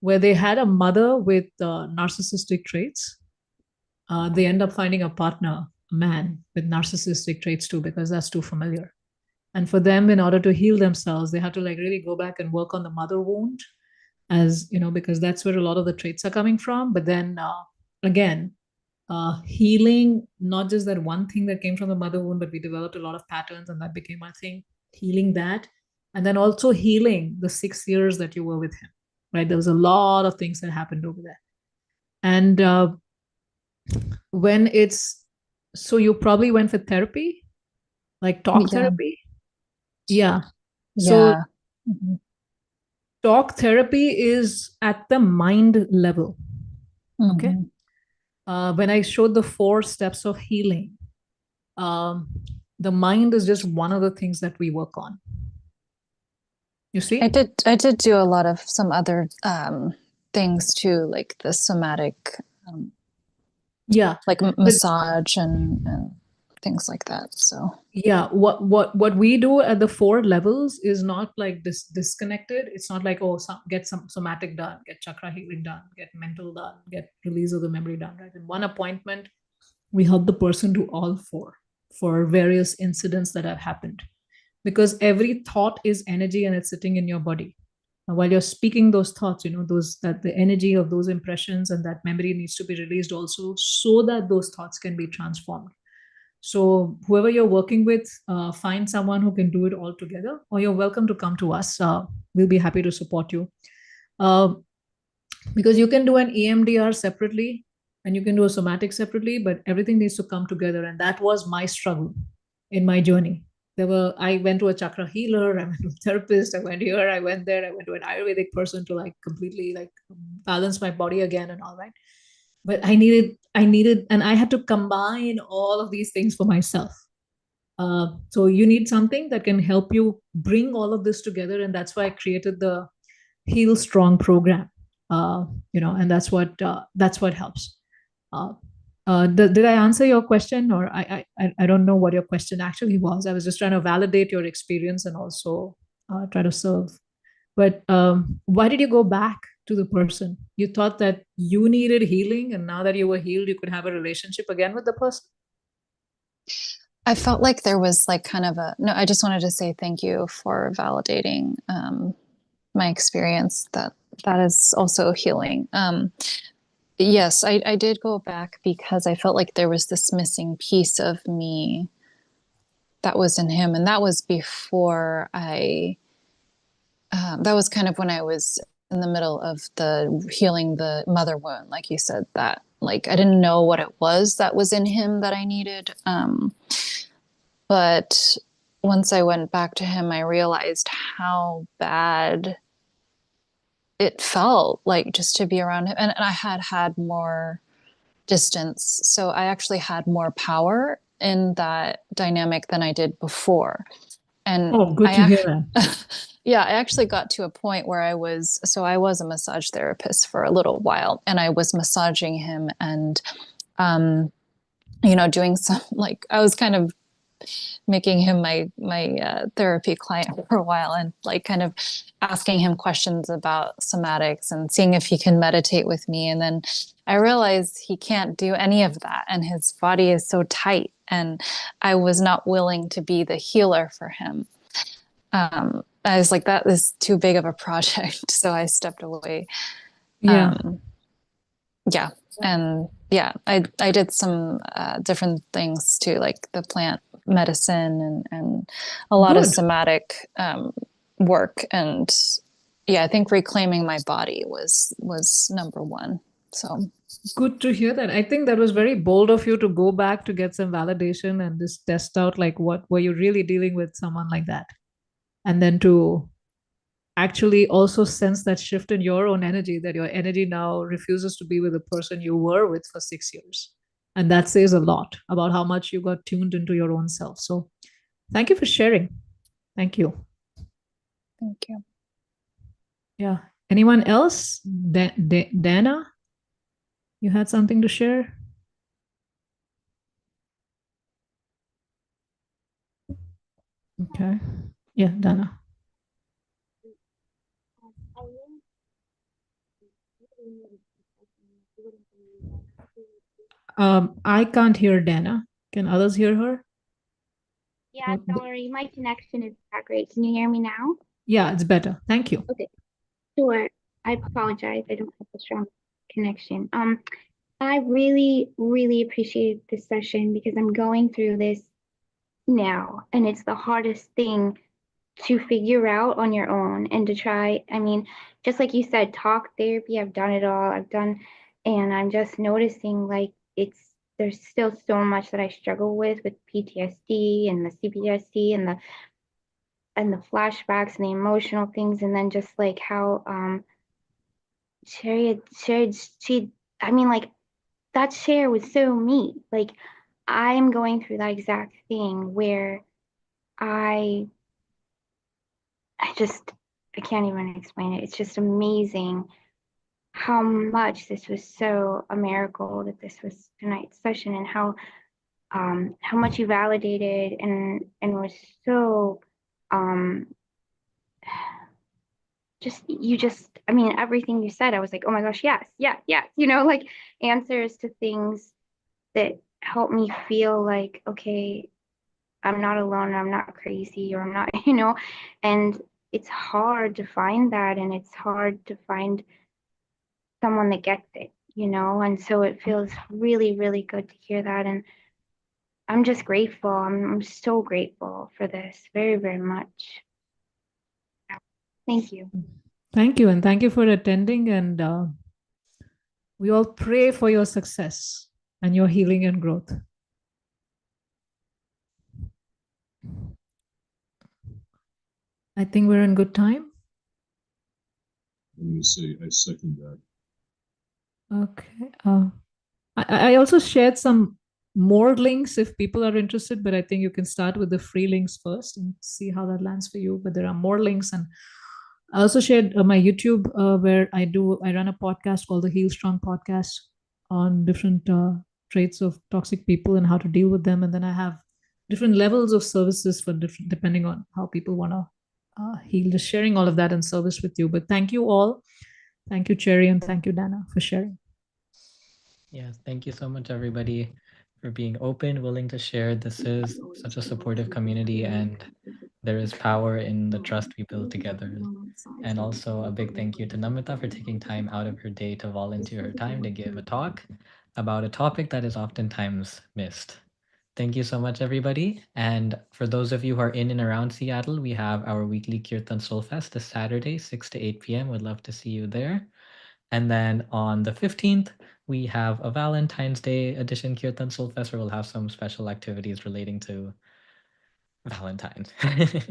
where they had a mother with narcissistic traits. They end up finding a partner, a man with narcissistic traits too, because that's too familiar. And for them, in order to heal themselves, they have to like really go back and work on the mother wound, as because that's where a lot of the traits are coming from. But then again, healing not just that one thing that came from the mother wound, but we developed a lot of patterns, and that became our thing. Healing that, and then also healing the 6 years that you were with him, right? There was a lot of things that happened over there. And when it's, so you probably went for therapy, like talk therapy. Yeah. So talk therapy is at the mind level. Okay. When I showed the 4 steps of healing, the mind is just one of the things that we work on. You see? I did do a lot of some other things too, like the somatic, like massage and things like that. So yeah, what we do at the 4 levels is not like this disconnected. It's not like, oh, get some somatic done, get chakra healing done, get mental done, get release of the memory done, right? In one appointment, we help the person do all 4 for various incidents that have happened, because every thought is energy and it's sitting in your body. And while you're speaking those thoughts, those, that the energy of those impressions and that memory needs to be released also, so that those thoughts can be transformed. So whoever you're working with, find someone who can do it all together, or you're welcome to come to us. We'll be happy to support you. Because you can do an EMDR separately and you can do a somatic separately, but everything needs to come together. And that was my struggle in my journey. I went to a chakra healer, I went to a therapist, I went here, I went there, I went to an Ayurvedic person to like completely like balance my body again and all that. But I needed, and I had to combine all of these things for myself. So you need something that can help you bring all of this together. And that's why I created the Heal Strong program. And that's what helps. Did I answer your question, or I don't know what your question actually was. I was just trying to validate your experience and also try to serve. But why did you go back to the person? You thought that you needed healing, and now that you were healed, you could have a relationship again with the person? I felt like there was like kind of no, I just wanted to say thank you for validating my experience. That is also healing. Yes, I did go back because I felt like there was this missing piece of me that was in him. And that was before that was kind of when I was in the middle of the healing the mother wound, like you said, that like I didn't know what it was that was in him that I needed. But once I went back to him, I realized how bad it felt like just to be around him. And I had more distance. So I actually had more power in that dynamic than I did before. And oh, good to hear that. Yeah, I actually got to a point where I was a massage therapist for a little while, and I was massaging him and, doing some, like, I was kind of making him my therapy client for a while, and like kind of asking him questions about somatics and seeing if he can meditate with me. And then I realized he can't do any of that, and his body is so tight, and I was not willing to be the healer for him. I was like, that is too big of a project. So I stepped away. Yeah. Yeah. And yeah, I did some different things too, like the plant medicine and a lot of somatic work. And yeah, I think reclaiming my body was number one. So good to hear that. I think that was very bold of you to go back to get some validation and just test out, like, what were you really dealing with someone like that? And then to actually also sense that shift in your own energy, that your energy now refuses to be with the person you were with for 6 years. And that says a lot about how much you got tuned into your own self. So thank you for sharing. Thank you. thank you. Yeah. Anyone else? Dana, you had something to share? Okay. Yeah, Dana. I can't hear Dana. Can others hear her? Yeah, sorry, my connection is not great. Can you hear me now? Yeah, it's better. Thank you. Okay, sure. I apologize. I don't have a strong connection. I really, really appreciate this session because I'm going through this now, and it's the hardest thing to figure out on your own and to try. I mean, just like you said, talk therapy, I've done it all. And I'm just noticing like there's still so much that I struggle with PTSD and the CPTSD and the flashbacks and the emotional things, and then just like how she I mean, like, that share was so me. Like, I'm going through that exact thing where I just I can't even explain it. It's just amazing how much this was so a miracle that this was tonight's session, and how how much you validated and was so I mean, everything you said, I was like, oh my gosh, yes, yeah, yes, like answers to things that help me feel like, okay, I'm not alone, I'm not crazy, or I'm not, and it's hard to find that, and it's hard to find someone that gets it, and so it feels really, really good to hear that. And I'm just grateful. I'm so grateful for this very, very much. Thank you. Thank you. And thank you for attending. And we all pray for your success and your healing and growth. I think we're in good time. I'm going to say I second that. Okay. I also shared some more links if people are interested, but I think you can start with the free links first and see how that lands for you. But there are more links, and I also shared my YouTube where I run a podcast called the Heal Strong Podcast on different traits of toxic people and how to deal with them. And then I have different levels of services for different, depending on how people want to heal. Just sharing all of that in service with you. But thank you all. Thank you, Cherry, and thank you, Dana, for sharing. Yes, thank you so much, everybody, for being open, willing to share. This is such a supportive community, and there is power in the trust we build together. And also a big thank you to Namita for taking time out of her day to volunteer her time to give a talk about a topic that is oftentimes missed. Thank you so much, everybody. And for those of you who are in and around Seattle, we have our weekly Kirtan Soul Fest this Saturday, 6 to 8 p.m. We'd love to see you there. And then on the 15th, we have a Valentine's Day edition Kirtan Soul Fest where we'll have some special activities relating to Valentine's.